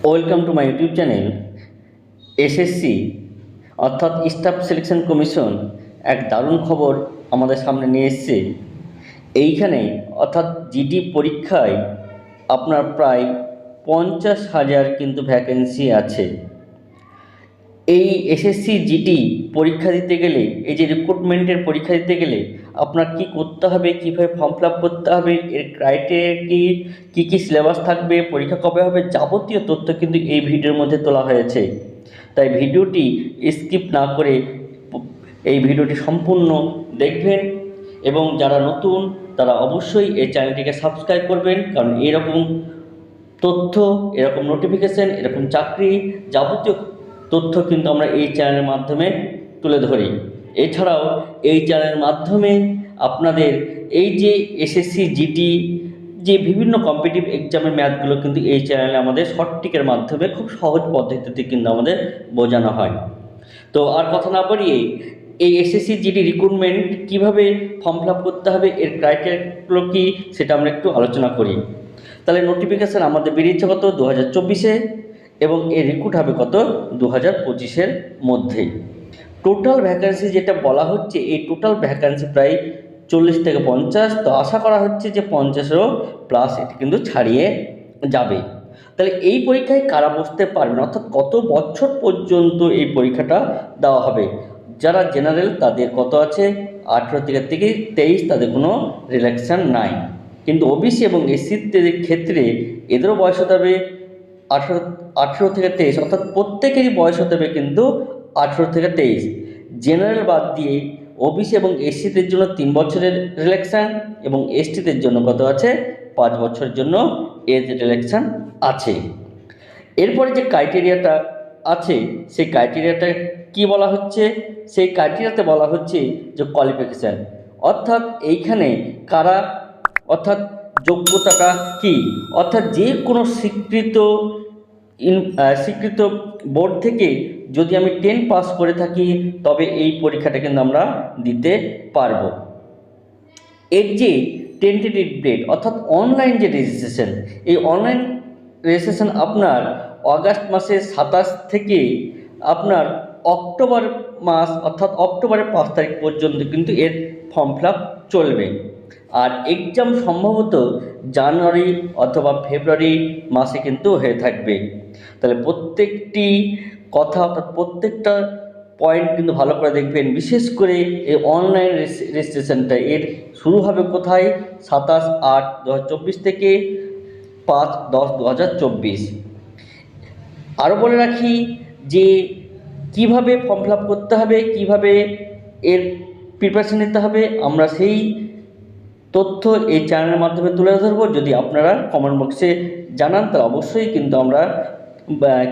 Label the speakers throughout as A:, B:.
A: Welcome to my YouTube channel. SSC অর্থাৎ staff selection commission এক দারুণ খবর আমাদের সামনে নিয়ে এসছে। এইখানে অর্থাৎ জিডি পরীক্ষায় আপনার প্রায় 50,000 কিন্তু ভ্যাকেন্সি আছে। এই এসএসসি জিডি পরীক্ষা দিতে গেলে, এই যে রিক্রুটমেন্টের পরীক্ষা দিতে গেলে আপনার কি করতে হবে, কীভাবে ফর্ম ফিল আপ করতে হবে, এর ক্রাইটেরিয়া কী সিলেবাস থাকবে, পরীক্ষা কবে হবে, যাবতীয় তথ্য কিন্তু এই ভিডিওর মধ্যে তোলা হয়েছে। তাই ভিডিওটি স্কিপ না করে এই ভিডিওটি সম্পূর্ণ দেখবেন এবং যারা নতুন তারা অবশ্যই এই চ্যানেলটিকে সাবস্ক্রাইব করবেন, কারণ এরকম তথ্য, এরকম নোটিফিকেশান, এরকম চাকরি যাবতীয় তথ্য কিন্তু আমরা এই চ্যানেলের মাধ্যমে তুলে ধরি। এছাড়াও এই চ্যানেলের মাধ্যমে আপনাদের এই যে এসএসসি জিডি যে বিভিন্ন কম্পিটিটিভ এক্সামের ম্যাথগুলো কিন্তু এই চ্যানেলে আমাদের শর্টটিকের মাধ্যমে খুব সহজ পদ্ধতিতে কিন্তু আমাদের বোঝানো হয়। তো আর কথা না বাড়িয়ে এই এসএসসি জিডি রিক্রুটমেন্ট কীভাবে ফর্ম ফিল আপ করতে হবে, এর ক্রাইটেরিয়াগুলো কী, সেটা আমরা একটু আলোচনা করি। তাহলে নোটিফিকেশান আমাদের বেরিয়েছে কত 2024-এ এবং এর রিক্রুট হবে কত 2025-এর মধ্যেই। টোটাল ভ্যাকান্সি যেটা বলা হচ্ছে, এই টোটাল ভ্যাকান্সি প্রায় 40 থেকে 50। তো আশা করা হচ্ছে যে 50-এরও প্লাস এটি কিন্তু ছাড়িয়ে যাবে। তাহলে এই পরীক্ষায় কারা বসতে পারবেন, অর্থাৎ কত বছর পর্যন্ত এই পরীক্ষাটা দেওয়া হবে। যারা জেনারেল তাদের কত আছে 18 থেকে 23, তাদের কোনো রিল্যাক্সেশন নাই। কিন্তু ওবিসি এবং এসসিদের ক্ষেত্রে এদেরও বয়স হতে হবে 18 থেকে 23, অর্থাৎ প্রত্যেকেরই বয়স হতে হবে কিন্তু 18 থেকে 23। জেনারেল বাদ দিয়ে ওবিসি এবং এসসিদের জন্য 3 বছরের রিল্যাক্সেশন এবং এসটিদের জন্য কত আছে 5 বছরের জন্য এজ রিল্যাক্সেশন আছে। এরপরে যে ক্রাইটেরিয়াটা আছে সেই ক্রাইটেরিয়াটা কি বলা হচ্ছে, সেই ক্রাইটেরিয়াতে বলা হচ্ছে যে কোয়ালিফিকেশান, অর্থাৎ এইখানে কারা, অর্থাৎ যোগ্যতাটা কি, অর্থাৎ যে কোনো স্বীকৃত বোর্ড থেকে যদি আমি 10 পাস করে থাকি তবে এই পরীক্ষাটা কিন্তু আমরা দিতে পারবো। এর যে টেন্টেটিভ ডেট, অর্থাৎ অনলাইন যে রেজিস্ট্রেশন, এই অনলাইন রেজিস্ট্রেশন আপনার অগাস্ট মাসের 27 থেকে আপনার অক্টোবর মাস, অর্থাৎ অক্টোবরের 5 তারিখ পর্যন্ত কিন্তু এর ফর্ম ফিল আপ চলবে। আর এক্সাম সম্ভবত জানুয়ারি অথবা ফেব্রুয়ারি মাসে কিন্তু হয়ে থাকবে। তাহলে প্রত্যেকটি কথা, অর্থাৎ প্রত্যেকটা পয়েন্ট কিন্তু ভালো করে দেখবেন। বিশেষ করে এই অনলাইন রেজিস্ট্রেশনটা এর শুরু হবে কোথায়, 27/8/2024 থেকে 5/10/2024। আরও বলে রাখি যে কিভাবে ফর্ম ফিল আপ করতে হবে, কীভাবে এর প্রিপারেশন নিতে হবে, আমরা সেই তথ্য এই চ্যানেলের মাধ্যমে তুলে ধরবো। যদি আপনারা কমেন্ট বক্সে জানান তাহলে অবশ্যই কিন্তু আমরা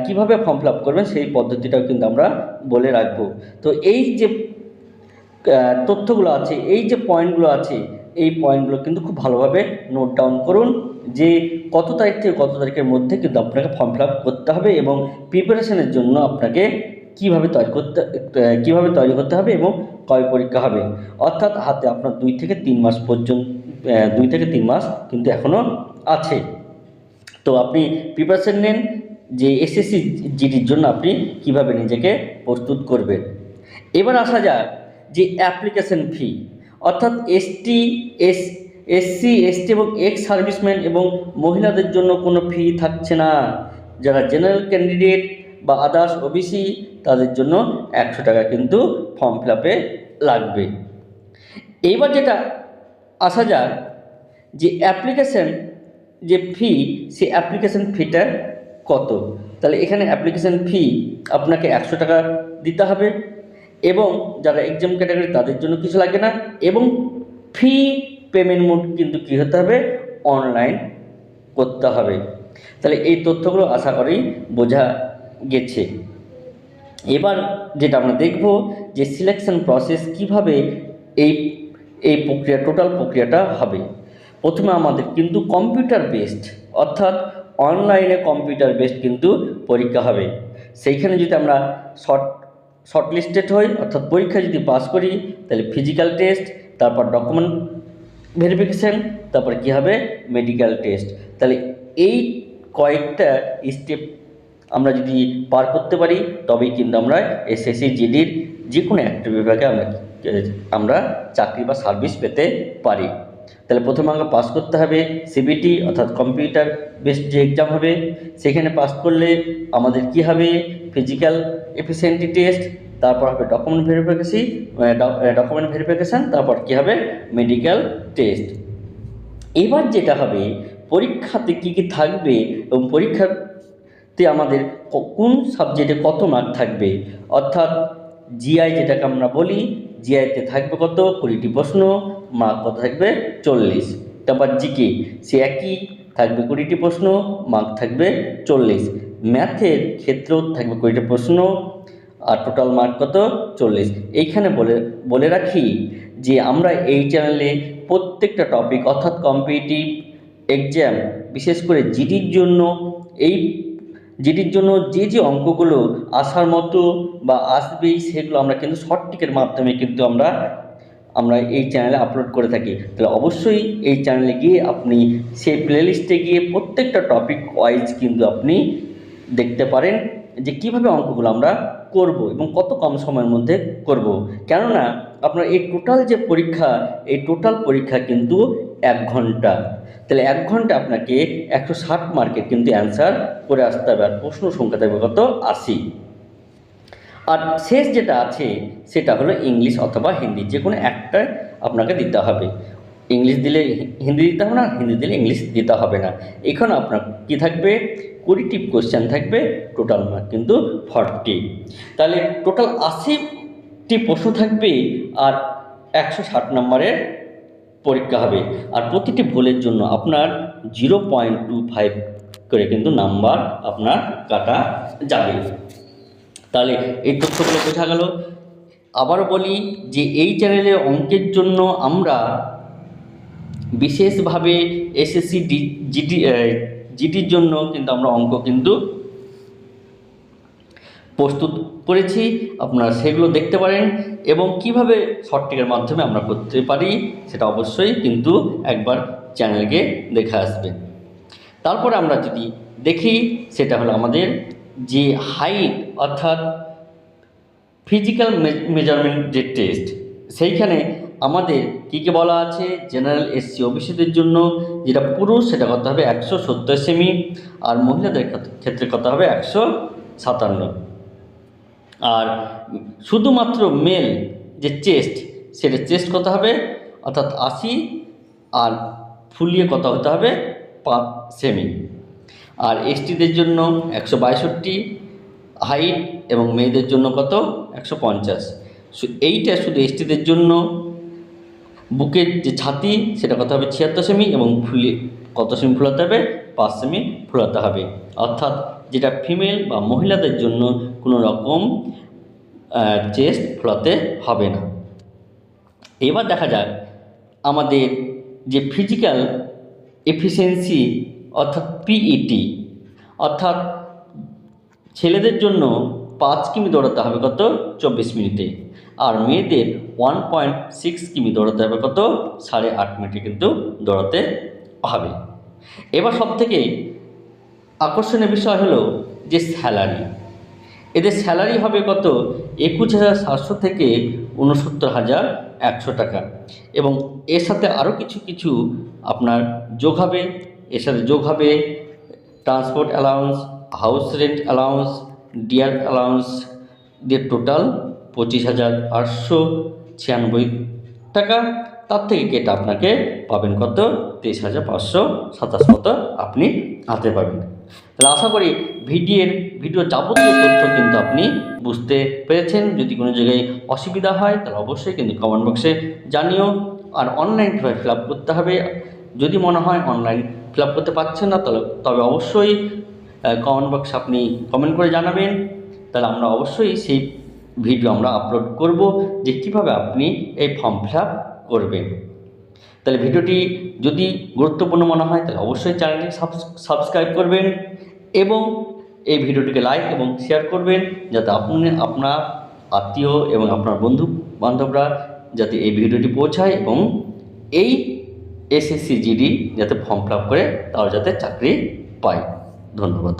A: কীভাবে ফর্ম ফিল আপ করবেন সেই পদ্ধতিটাও কিন্তু আমরা বলে রাখবো। তো এই যে তথ্যগুলো আছে, এই যে পয়েন্টগুলো আছে, এই পয়েন্টগুলো কিন্তু খুব ভালোভাবে নোট ডাউন করুন যে কত তারিখ থেকে কত তারিখের মধ্যে কিন্তু আপনাকে ফর্ম ফিল আপ করতে হবে এবং প্রিপারেশনের জন্য আপনাকে কীভাবে তৈরি করতে হবে এবং কবে পরীক্ষা হবে। অর্থাৎ হাতে আপনার 2 থেকে 3 মাস পর্যন্ত, 2 থেকে 3 মাস কিন্তু এখনও আছে। তো আপনি প্রিপারেশন নেন যে এসএসসি জিডির জন্য আপনি কিভাবে নিজেকে প্রস্তুত করবেন। এবার আসা যাক যে অ্যাপ্লিকেশন ফি, অর্থাৎ এসসি এসটি এবং এক্স সার্ভিসম্যান এবং মহিলাদের জন্য কোনো ফি থাকছে না। যারা জেনারেল ক্যান্ডিডেট বা আদার্স ওবিসি তাদের জন্য 100 টাকা কিন্তু ফর্ম ফিল আপে লাগবে। এইবার যেটা আসা যাক যে অ্যাপ্লিকেশন যে ফি, সেই অ্যাপ্লিকেশন ফিটা কত। তাহলে এখানে অ্যাপ্লিকেশন ফি আপনাকে 100 টাকা দিতে হবে এবং যারা এক্সাম ক্যাটাগরি তাদের জন্য কিছু লাগে না, এবং ফি পেমেন্ট মোড কিন্তু কী হতে হবে, অনলাইন করতে হবে। তাহলে এই তথ্যগুলো আশা করি বোঝা গেছে। এবার যেটা আমরা দেখব যে সিলেকশন প্রসেস কীভাবে এই প্রক্রিয়া, টোটাল প্রক্রিয়াটা হবে। প্রথমে আমাদের কিন্তু কম্পিউটার বেসড, অর্থাৎ অনলাইনে কম্পিউটার বেসড কিন্তু পরীক্ষা হবে। সেইখানে যদি আমরা শর্টলিস্টেড হই, অর্থাৎ পরীক্ষা যদি পাস করি তাহলে ফিজিক্যাল টেস্ট, তারপর ডকুমেন্ট ভেরিফিকেশান, তারপরে কী হবে মেডিকেল টেস্ট। তাহলে এই কয়েকটা স্টেপ আমরা যদি পার করতে পারি তবেই কিন্তু আমরা এসএসসি জিডির যে কোনো একটা বিভাগে আমরা চাকরি বা সার্ভিস পেতে পারি। তাহলে প্রথমে আমাকে পাস করতে হবে সিবিটি অর্থাৎ কম্পিউটার বেসড যে এক্সাম হবে, সেখানে পাস করলে আমাদের কি হবে, ফিজিক্যাল এফিসিয়েন্সি টেস্ট, তারপর হবে ডকুমেন্ট ভেরিফিকেশান, তারপর কি হবে মেডিকেল টেস্ট। এবার যেটা হবে পরীক্ষাতে কি কি থাকবে এবং পরীক্ষাতে আমাদের কোন সাবজেক্টে কত মার্ক থাকবে, অর্থাৎ জিআই যেটাকে আমরা বলি, জিআইতে থাকবে কত 20টি প্রশ্ন, মার্ক কত থাকবে 40। তারপর জিকে সে একই থাকবে 20টি প্রশ্ন, মার্ক থাকবে 40। ম্যাথের ক্ষেত্রেও থাকবে 20টি প্রশ্ন আর টোটাল মার্ক কত 40। এইখানে বলে রাখি যে আমরা এই চ্যানেলে প্রত্যেকটা টপিক অর্থাৎ কম্পিটিটিভ এক্সাম বিশেষ করে জিডির জন্য যে অঙ্কগুলো আসার মতো বা আসবেই সেগুলো আমরা কিন্তু শর্টটিকের মাধ্যমে কিন্তু আমরা এই চ্যানেলে আপলোড করে থাকি। তাহলে অবশ্যই এই চ্যানেলে গিয়ে আপনি সেই প্লেলিস্টে গিয়ে প্রত্যেকটা টপিক ওয়াইজ কিন্তু আপনি দেখতে পারেন যে কিভাবে অঙ্কগুলো আমরা করব এবং কত কম সময়ের মধ্যে করব। কেননা আপনার এই টোটাল যে পরীক্ষা, এই টোটাল পরীক্ষা কিন্তু 1 ঘন্টা। তাহলে 1 ঘন্টা আপনাকে 160 মার্কের কিন্তু অ্যান্সার করে আসতে হবে, আর প্রশ্ন সংখ্যা থাকবে কত 80। আর শেষ যেটা আছে সেটা হলো ইংলিশ অথবা হিন্দি, যে কোনো একটা আপনাকে দিতে হবে। ইংলিশ দিলে হিন্দি দিতে হবে না, হিন্দি দিলে ইংলিশ দিতে হবে না। এখানে আপনার কি থাকবে 20টি কোশ্চেন থাকবে, টোটাল মার্ক কিন্তু 40। তাহলে টোটাল 80টি প্রশ্ন থাকবে আর 160 নম্বরের পরীক্ষা হবে। আর প্রতিটি ভুলের জন্য আপনার 0.25 করে কিন্তু নাম্বার আপনার কাটা যাবে। তাহলে এই তথ্যগুলো বোঝা গেল। আবারও বলি যে এই চ্যানেলে অঙ্কের জন্য আমরা বিশেষভাবে এসএসসি জিডির জন্য কিন্তু আমরা অঙ্ক কিন্তু প্রস্তুত করেছি, আপনারা সেগুলো দেখতে পারেন এবং কিভাবে শর্টটিকের মাধ্যমে আমরা করতে পারি সেটা অবশ্যই কিন্তু একবার চ্যানেলকে দেখে আসবেন। তারপরে আমরা যদি দেখি সেটা হলো আমাদের যে হাইট অর্থাৎ ফিজিক্যাল মেজারমেন্ট যে টেস্ট, সেইখানে আমাদের কী কী বলা আছে, জেনারেল এসসি ওবিসিদের জন্য যেটা পুরুষ সেটা করতে হবে 170 সেমি, আর মহিলাদের ক্ষেত্রে করতে হবে 157। আর শুধুমাত্র মেল যে চেস্ট, সেটা চেস্ট কত হবে অর্থাৎ 80, আর ফুলিয়ে কত হতে হবে 5 সেমি। আর এসটিদের জন্য 162 হাইট এবং মেয়েদের জন্য কত 150। এইটা শুধু এসটিদের জন্য বুকের যে ছাতি সেটা কত হবে 76 সেমি এবং কত সেমি ফুলাতে হবে 5 সেমি ফুলাতে হবে, অর্থাৎ যেটা ফিমেল বা মহিলাদের জন্য কোনো রকম চেস্ট ফোলাতে হবে না। এবার দেখা যাক আমাদের যে ফিজিক্যাল এফিসিয়েন্সি অর্থাৎ পিইটি, অর্থাৎ ছেলেদের জন্য 5 কিমি দৌড়াতে হবে কত 24 মিনিটে, আর মেয়েদের 1.6 কিমি দৌড়াতে হবে কত 8.5 মিনিটে কিন্তু দৌড়াতে হবে। এবার সবথেকে আকর্ষণীয় বিষয় হলো যে স্যালারি। এদের স্যালারি হবে কত 21,700 থেকে 69,100 টাকা, এবং এর সাথে আরও কিছু আপনার যোগ হবে। এর সাথে যোগ হবে transport allowance, house rent allowance, dear allowance দিয়ে টোটাল 25,896 টাকা। তার থেকে কেটে আপনাকে পাবেন কত 23,527 মতো আপনি হাতে পাবেন। তাহলে আশা করি ভিডিও যাবতীয় তথ্য কিন্তু আপনি বুঝতে পেরেছেন। যদি কোনো জায়গায় অসুবিধা হয় তাহলে অবশ্যই কিন্তু কমেন্ট বক্সে জানিও। আর অনলাইন কীভাবে ফিল আপ করতে হবে, যদি মনে হয় অনলাইন ফিল আপ করতে পারছেন না তবে অবশ্যই কমেন্ট বক্সে আপনি কমেন্ট করে জানাবেন। তাহলে আমরা অবশ্যই সেই ভিডিও আমরা আপলোড করব যে কীভাবে আপনি এই ফর্ম ফিল আপ করবেন। তাহলে ভিডিওটি যদি গুরুত্বপূর্ণ মনে হয় তাহলে অবশ্যই চ্যানেলটি সাবস্ক্রাইব করবেন এবং এই ভিডিওটিকে লাইক এবং শেয়ার করবেন, যাতে আপনার আত্মীয় এবং আপনার বন্ধু বান্ধবরা যাতে এই ভিডিওটি পৌঁছায় এবং এই এসএসসি জিডি যাতে ফর্ম ফিল আপ করে তারা যাতে চাকরি পায়। ধন্যবাদ।